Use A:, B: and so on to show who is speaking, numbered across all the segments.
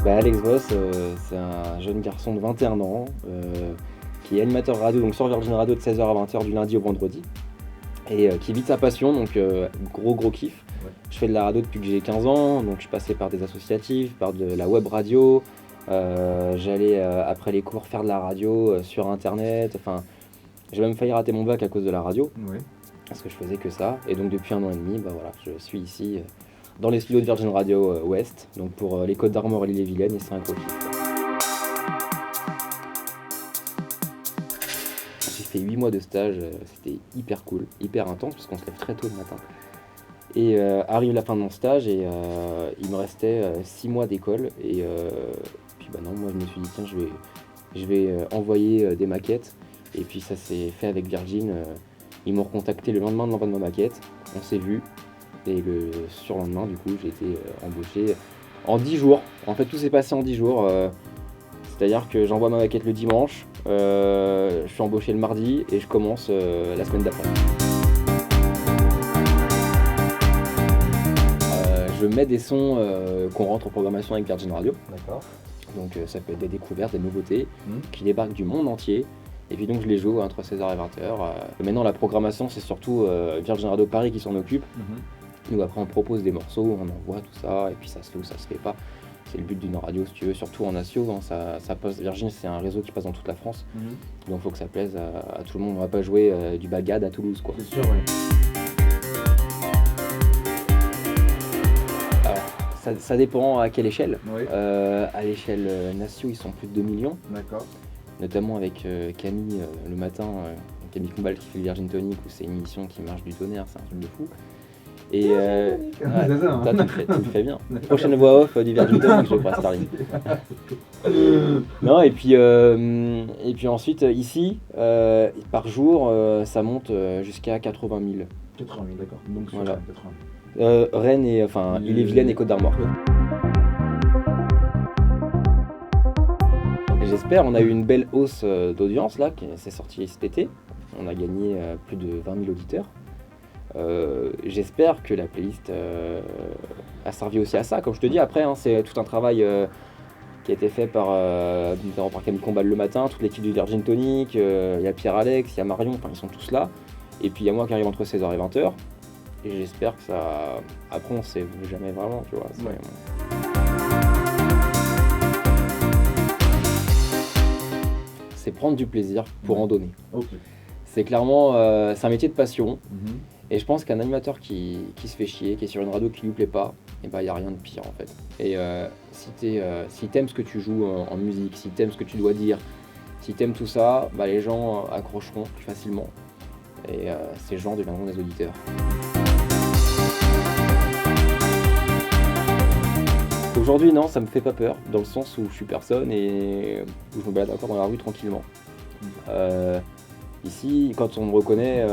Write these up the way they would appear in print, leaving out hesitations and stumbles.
A: Alex Voss, c'est un jeune garçon de 21 ans qui est animateur radio donc sur Virgin Radio de 16h à 20h du lundi au vendredi et qui vit de sa passion, donc gros kiff.
B: Ouais.
A: Je fais de la radio depuis que j'ai 15 ans, donc je passais par des associatifs, par de la web radio, j'allais après les cours faire de la radio sur internet, enfin j'ai même failli rater mon bac à cause de la radio,
B: Oui.
A: parce que je faisais que ça, et donc depuis 1 an et demi, voilà, je suis ici dans les studios de Virgin Radio Ouest, donc pour les Côtes d'Armor et l'Ille-et-Vilaine, et c'est un gros kiff. J'ai fait 8 mois de stage, c'était hyper cool, hyper intense, parce qu'on se lève très tôt le matin. Et arrive la fin de mon stage, et il me restait 6 mois d'école, et puis bah non, moi je me suis dit, tiens, je vais envoyer des maquettes, et puis ça s'est fait avec Virgin. Ils m'ont recontacté le lendemain de l'envoi de ma maquette, on s'est vu, et le surlendemain, du coup, j'ai été embauché en 10 jours. En fait, tout s'est passé en 10 jours. C'est-à-dire que j'envoie ma maquette le dimanche, je suis embauché le mardi et je commence la semaine d'après. Je mets des sons qu'on rentre en programmation avec Virgin Radio.
B: D'accord.
A: Donc ça peut être des découvertes, des nouveautés qui débarquent du monde entier. Et puis donc je les joue entre 16h et 20h. Maintenant la programmation, c'est surtout Virgin Radio Paris qui s'en occupe. Nous après on propose des morceaux, on envoie tout ça, et puis ça se fait ou ça se fait pas. C'est le but d'une radio si tu veux, surtout en Nassau, hein, ça passe. Virgin, c'est un réseau qui passe dans toute la France, donc il faut que ça plaise à tout le monde. On va pas jouer du Bagad à Toulouse, quoi.
B: C'est sûr, oui.
A: Alors, ça dépend à quelle échelle.
B: Oui.
A: À l'échelle Nassau, ils sont plus de 2 millions,
B: D'accord.
A: notamment avec Camille le matin, Camille Combal qui fait le Virgin Tonic, où c'est une émission qui marche du tonnerre, c'est un truc de fou. Et
B: C'est ça, hein.
A: tu le fais bien. Prochaine voix off du Virgin Tonic, je ferai Starling. Non, et puis ensuite, ici, par jour, ça monte jusqu'à 80 000.
B: 80 000, d'accord. Donc sur
A: Voilà.
B: 80 000.
A: Rennes et enfin Ille-et-Vilaine et Côtes d'Armor. Et j'espère, on a eu une belle hausse d'audience là, qui s'est sortie cet été. On a gagné plus de 20 000 auditeurs. J'espère que la playlist a servi aussi à ça. Comme je te dis, après, hein, c'est tout un travail qui a été fait notamment par Camille Combal le matin, toute l'équipe du Virgin Tonic, il y a Pierre-Alex, il y a Marion, enfin ils sont tous là. Et puis il y a moi qui arrive entre 16h et 20h. Et j'espère que ça... Après, on sait jamais vraiment, tu vois.
B: Ouais.
A: C'est prendre du plaisir pour en donner.
B: Ok.
A: C'est clairement... c'est un métier de passion. Et je pense qu'un animateur qui se fait chier, qui est sur une radio qui lui plaît pas, et ben il n'y a rien de pire en fait. Et si t'aimes ce que tu joues en musique, si t'aimes ce que tu dois dire, si t'aimes tout ça, bah les gens accrocheront plus facilement. Et ces gens deviendront des auditeurs. Aujourd'hui non, ça me fait pas peur, dans le sens où je suis personne et où je me balade encore dans la rue tranquillement. Ici, quand on me reconnaît,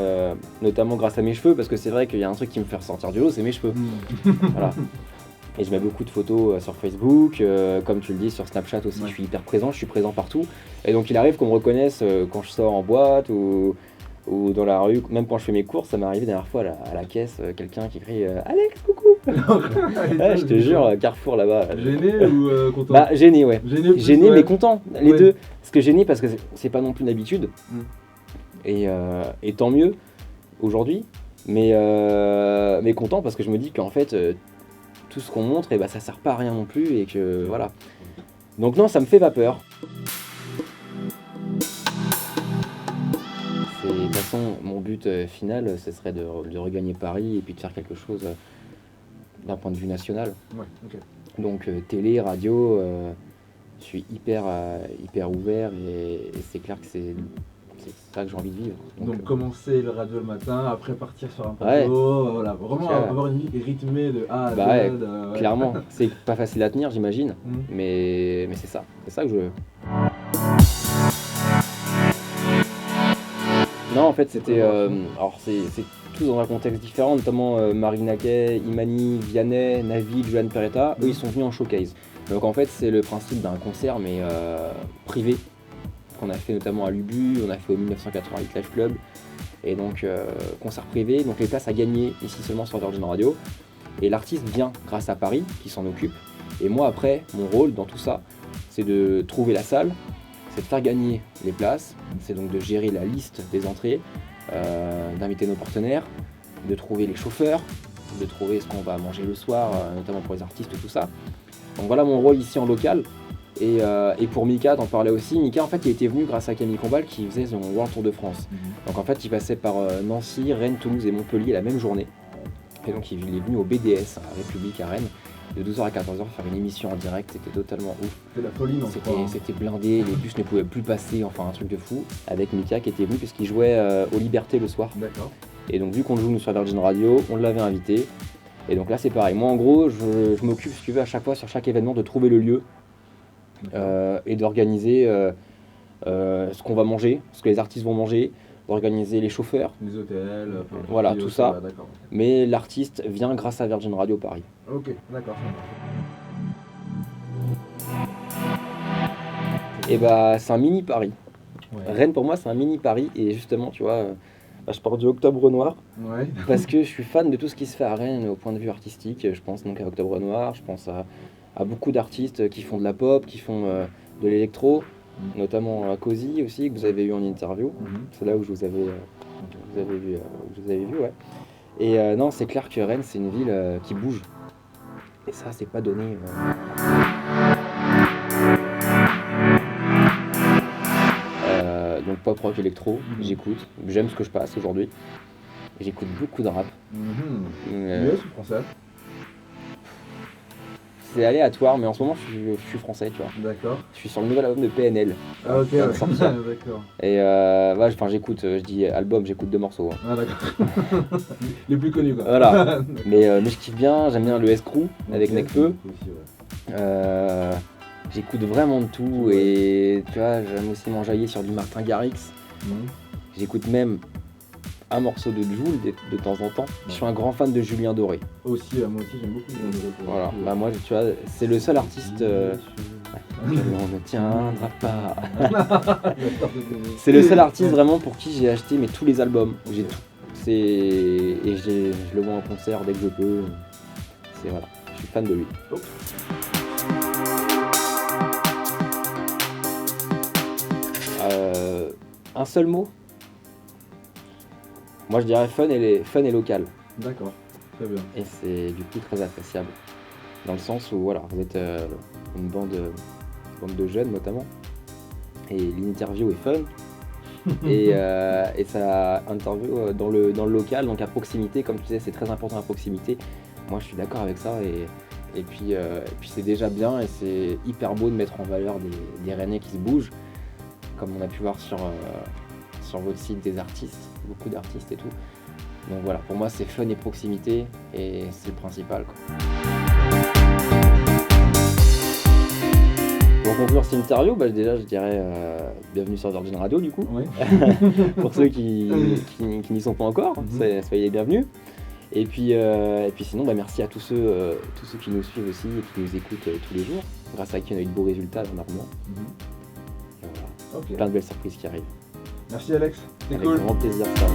A: notamment grâce à mes cheveux, parce que c'est vrai qu'il y a un truc qui me fait ressortir du lot, c'est mes cheveux. Voilà. Et je mets beaucoup de photos sur Facebook, comme tu le dis, sur Snapchat aussi, je suis hyper présent, je suis présent partout. Et donc il arrive qu'on me reconnaisse quand je sors en boîte ou dans la rue, même quand je fais mes courses, ça m'est arrivé la dernière fois à la caisse, quelqu'un qui crie Alex, coucou. Ouais, je te jure, Carrefour là-bas.
B: Gêné ou content?
A: Bah gêné, ouais.
B: Gêné,
A: Gêné
B: ouais.
A: mais content, les
B: Ouais.
A: deux. Parce que gêné parce que c'est pas non plus une habitude. Et tant mieux aujourd'hui, mais content parce que je me dis qu'en fait tout ce qu'on montre, ça sert pas à rien non plus et que voilà. Donc non, ça me fait pas peur. De toute façon, mon but final, ce serait de regagner Paris et puis de faire quelque chose d'un point de vue national.
B: Ouais, ok.
A: Donc télé, radio, je suis hyper ouvert et c'est clair que c'est ça que j'ai envie de vivre.
B: Donc commencer le radio le matin, après partir sur un
A: Ouais.
B: plateau, voilà, vraiment avoir une vie rythmée de A à Z.
A: Ouais,
B: ouais.
A: clairement, c'est pas facile à tenir, j'imagine, mais c'est ça que je veux. Non, en fait, c'était. Alors, c'est tous dans un contexte différent, notamment Marina Kaye, Imani, Vianney, Navid, Johan Peretta. Eux, ils sont venus en showcase. Donc, en fait, c'est le principe d'un concert, mais privé, qu'on a fait notamment à l'Ubu, on a fait au 1988 Live Club. Et donc, concert privé, donc les places à gagner ici seulement sur Virgin Radio. Et l'artiste vient grâce à Paris, qui s'en occupe. Et moi après, mon rôle dans tout ça, c'est de trouver la salle, c'est de faire gagner les places, c'est donc de gérer la liste des entrées, d'inviter nos partenaires, de trouver les chauffeurs, de trouver ce qu'on va manger le soir, notamment pour les artistes, tout ça. Donc voilà mon rôle ici en local. Et pour Mika, t'en parlais aussi. Mika, en fait, il était venu grâce à Camille Combal qui faisait son World Tour de France. Donc en fait, il passait par Nancy, Rennes, Toulouse et Montpellier la même journée. Et donc il est venu au BDS, à République à Rennes, de 12h à 14h faire une émission en direct. C'était totalement ouf.
B: C'était la folie, non?
A: C'était blindé, les bus ne pouvaient plus passer, enfin un truc de fou. Avec Mika qui était venu puisqu'il jouait aux Libertés le soir.
B: D'accord.
A: Et donc vu qu'on joue nous sur Virgin Radio, on l'avait invité. Et donc là c'est pareil. Moi en gros, je m'occupe, si tu veux, à chaque fois sur chaque événement de trouver le lieu. Et d'organiser ce qu'on va manger, ce que les artistes vont manger, d'organiser les chauffeurs,
B: les hôtels,
A: voilà tout ça. Mais l'artiste vient grâce à Virgin Radio Paris.
B: Ok, d'accord.
A: Et bah c'est un mini Paris.
B: Ouais.
A: Rennes pour moi c'est un mini Paris et justement tu vois, je pars du Octobre Noir parce que je suis fan de tout ce qui se fait à Rennes au point de vue artistique. Je pense donc à Octobre Noir, je pense à beaucoup d'artistes qui font de la pop, qui font de l'électro, notamment à Cozy aussi, que vous avez eu en interview. C'est là où je vous avais vu, ouais. Et non, c'est clair que Rennes, c'est une ville qui bouge. Et ça, c'est pas donné. Donc pop, rock, électro, j'écoute. J'aime ce que je passe aujourd'hui. J'écoute beaucoup de rap.
B: US ou français?
A: C'est aléatoire, mais en ce moment je suis français, tu vois.
B: D'accord.
A: Je suis sur le nouvel album de PNL.
B: Ah ok, d'accord.
A: Et j'écoute, je dis album, j'écoute 2 morceaux. Hein.
B: Ah d'accord. Les plus connus quoi.
A: Voilà. mais je kiffe bien, j'aime bien le S-Crew avec Nekfeu. J'écoute vraiment de tout et tu vois, j'aime aussi m'enjailler sur du Martin Garrix. J'écoute même un morceau de Jul de temps en temps. Je suis un grand fan de Julien Doré.
B: Aussi, moi aussi j'aime beaucoup Julien Doré.
A: Voilà, bah moi tu vois, c'est le seul artiste. On ne tiendra pas. C'est le seul artiste vraiment pour qui j'ai acheté tous les albums. J'ai tout. Et je le vois en concert dès que je peux. Voilà, je suis fan de lui. Un seul mot. Moi je dirais fun et local.
B: D'accord, très bien.
A: Et c'est du coup très appréciable. Dans le sens où voilà, vous êtes une bande de jeunes notamment. Et l'interview est fun. et ça interview dans le local, donc à proximité, comme tu disais, c'est très important à proximité. Moi je suis d'accord avec ça et puis c'est déjà bien et c'est hyper beau de mettre en valeur des Rennais qui se bougent, comme on a pu voir sur votre site des artistes, beaucoup d'artistes et tout. Donc voilà, pour moi c'est fun et proximité et c'est le principal, quoi. Pour conclure cette interview, déjà je dirais bienvenue sur Virgin Radio du coup.
B: Oui.
A: Pour ceux qui n'y sont pas encore, soyez les bienvenus. Et puis sinon merci à tous ceux qui nous suivent aussi et qui nous écoutent tous les jours, grâce à qui on a eu de beaux résultats normalement. Et voilà. Plein de belles surprises qui arrivent.
B: Merci Alex, c'était
A: Avec
B: cool.
A: grand plaisir. Ça.